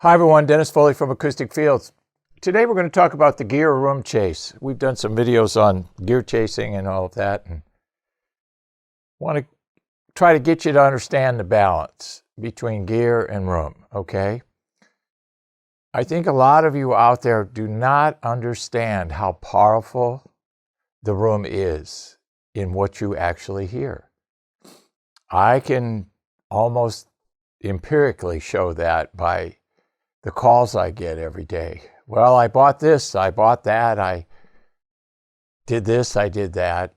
Hi everyone, Dennis Foley from Acoustic Fields. Today we're going to talk about the gear room chase. We've done some videos on gear chasing and all of that, and want to try to get you to understand the balance between gear and room, okay? I think a lot of you out there do not understand how powerful the room is in what you actually hear. I can almost empirically show that by the calls I get every day. Well, I bought this, I bought that, I did this, I did that.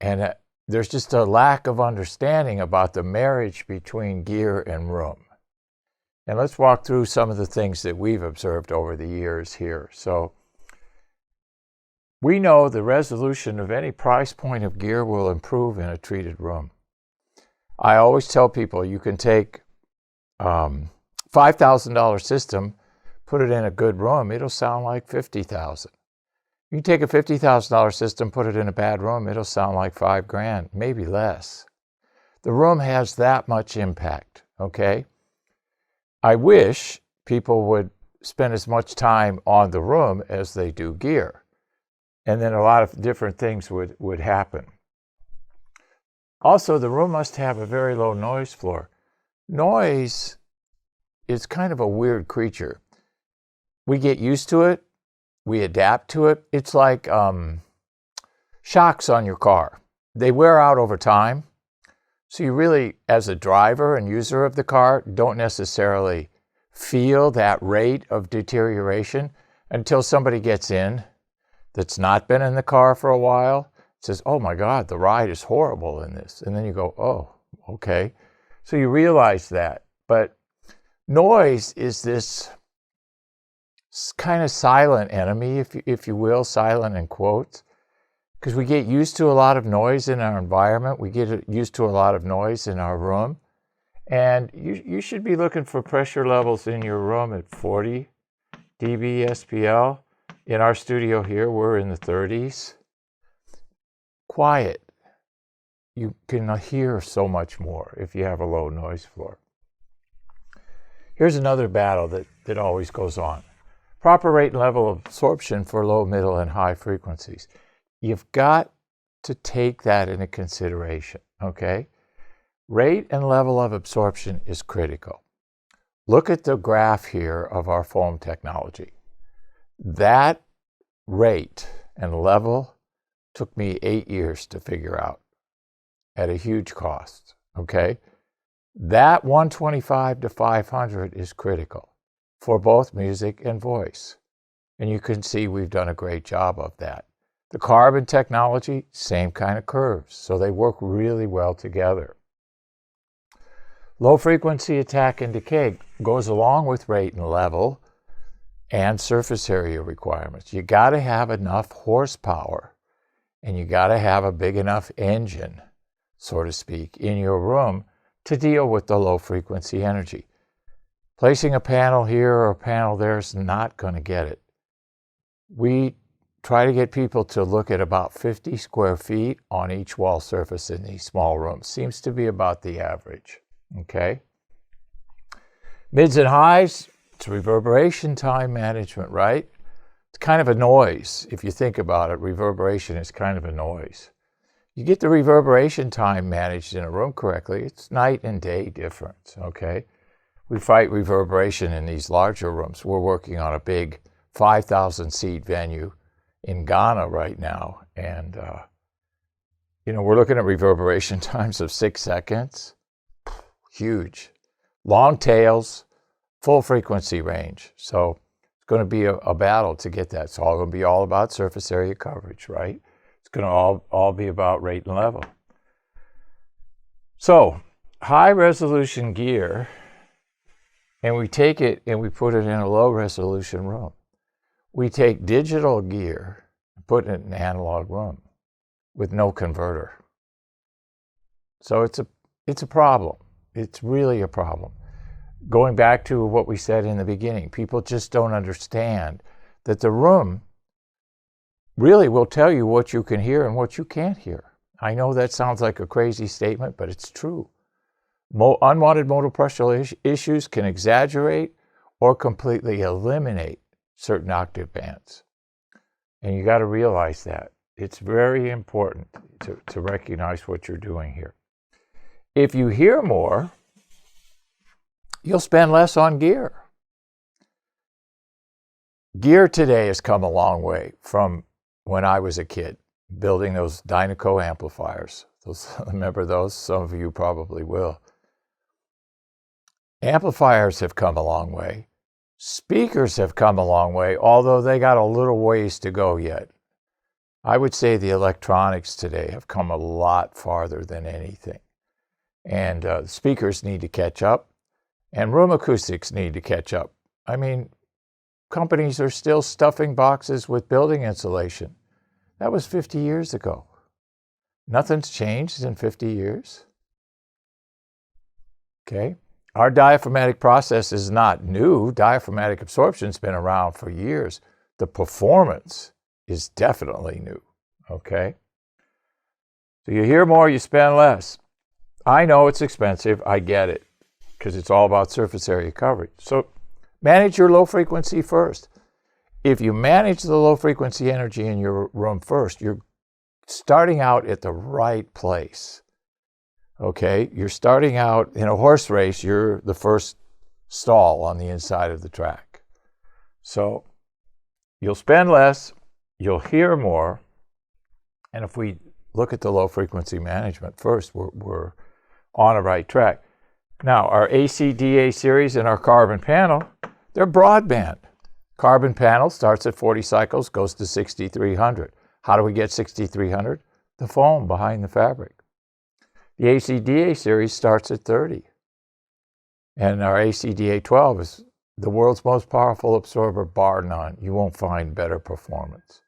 And there's just a lack of understanding about the marriage between gear and room. And let's walk through some of the things that we've observed over the years here. So we know the resolution of any price point of gear will improve in a treated room. I always tell people you can take $5,000 system, put it in a good room, it'll sound like $50,000. You take a $50,000 system, put it in a bad room, it'll sound like $5,000, maybe less. The room has that much impact, okay? I wish people would spend as much time on the room as they do gear. And then a lot of different things would happen. Also, the room must have a very low noise floor. Noise is kind of a weird creature. We get used to it. We adapt to it. It's like shocks on your car. They wear out over time. So you really, as a driver and user of the car, don't necessarily feel that rate of deterioration until somebody gets in that's not been in the car for a while, says, oh my God, the ride is horrible in this. And then you go, oh, okay. So you realize that. But noise is this kind of silent enemy, if you will, silent in quotes, because we get used to a lot of noise in our environment. We get used to a lot of noise in our room. And you should be looking for pressure levels in your room at 40 dB SPL. In our studio here, we're in the 30s. Quiet. You can hear so much more if you have a low noise floor. Here's another battle that always goes on. Proper rate and level of absorption for low, middle, and high frequencies. You've got to take that into consideration, okay? Rate and level of absorption is critical. Look at the graph here of our foam technology. That rate and level took me 8 years to figure out at a huge cost, okay? That 125 to 500 is critical for both music and voice. And you can see we've done a great job of that. The carbon technology, same kind of curves, so they work really well together. Low frequency attack and decay goes along with rate and level and surface area requirements. You got to have enough horsepower and you got to have a big enough engine, so to speak, in your room to deal with the low frequency energy. Placing a panel here or a panel there is not going to get it. We try to get people to look at about 50 square feet on each wall surface in these small rooms. Seems to be about the average, okay? Mids and highs, it's reverberation time management, right? It's kind of a noise. If you think about it, reverberation is kind of a noise. You get the reverberation time managed in a room correctly, it's night and day difference, okay? We fight reverberation in these larger rooms. We're working on a big 5,000 seat venue in Ghana right now. And, we're looking at reverberation times of 6 seconds. Huge. Long tails, full frequency range. So it's going to be a battle to get that. It's all going to be all about surface area coverage, right? It's going to all be about rate and level. So high resolution gear, and we take it and we put it in a low resolution room. We take digital gear and put it in an analog room with no converter. So it's a problem. It's really a problem. Going back to what we said in the beginning, people just don't understand that the room really will tell you what you can hear and what you can't hear. I know that sounds like a crazy statement, but it's true. Unwanted modal pressure issues can exaggerate or completely eliminate certain octave bands. And you got to realize that. It's very important to recognize what you're doing here. If you hear more, you'll spend less on gear. Gear today has come a long way from when I was a kid, building those Dynaco amplifiers. Remember those? Some of you probably will. Amplifiers have come a long way. Speakers have come a long way, although they got a little ways to go yet. I would say the electronics today have come a lot farther than anything. And speakers need to catch up, and room acoustics need to catch up. I mean, companies are still stuffing boxes with building insulation. That was 50 years ago. Nothing's changed in 50 years. Okay? Our diaphragmatic process is not new. Diaphragmatic absorption's been around for years. The performance is definitely new. Okay? So you hear more, you spend less. I know it's expensive. I get it, because it's all about surface area coverage. So manage your low frequency first. If you manage the low frequency energy in your room first, you're starting out at the right place. Okay, you're starting out in a horse race, you're the first stall on the inside of the track. So you'll spend less, you'll hear more, and if we look at the low frequency management first, we're on a right track. Now, our AC/DA series and our carbon panel, they're broadband. Carbon panel starts at 40 cycles, goes to 6,300. How do we get 6,300? The foam behind the fabric. The AC/DA series starts at 30. And our AC/DA 12 is the world's most powerful absorber, bar none. You won't find better performance.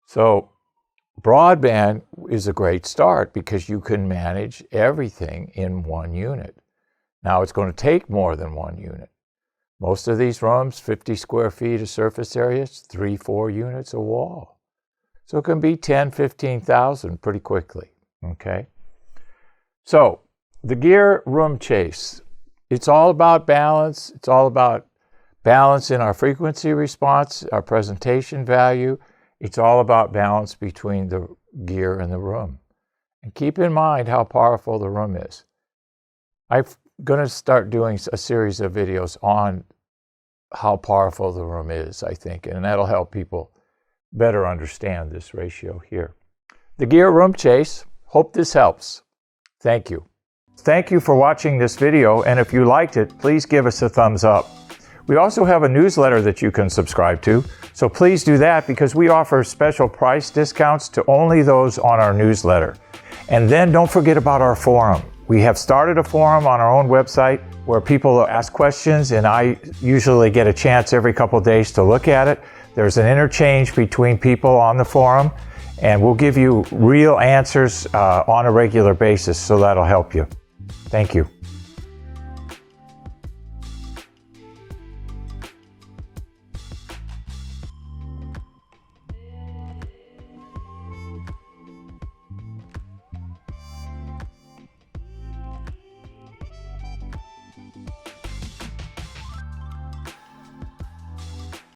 So broadband is a great start because you can manage everything in one unit. Now, it's going to take more than one unit. Most of these rooms, 50 square feet of surface area, 3-4 units a wall. So it can be 10, 15,000 pretty quickly, okay? So the gear room chase, it's all about balance. It's all about balance in our frequency response, our presentation value. It's all about balance between the gear and the room. And keep in mind how powerful the room is. I'm going to start doing a series of videos on how powerful the room is, I think, and that'll help people better understand this ratio here. The gear room chase, hope this helps. Thank you. Thank you for watching this video, and if you liked it, please give us a thumbs up. We also have a newsletter that you can subscribe to, so please do that because we offer special price discounts to only those on our newsletter. And then don't forget about our forum. We have started a forum on our own website where people ask questions, and I usually get a chance every couple of days to look at it. There's an interchange between people on the forum, and we'll give you real answers on a regular basis, so that'll help you. Thank you.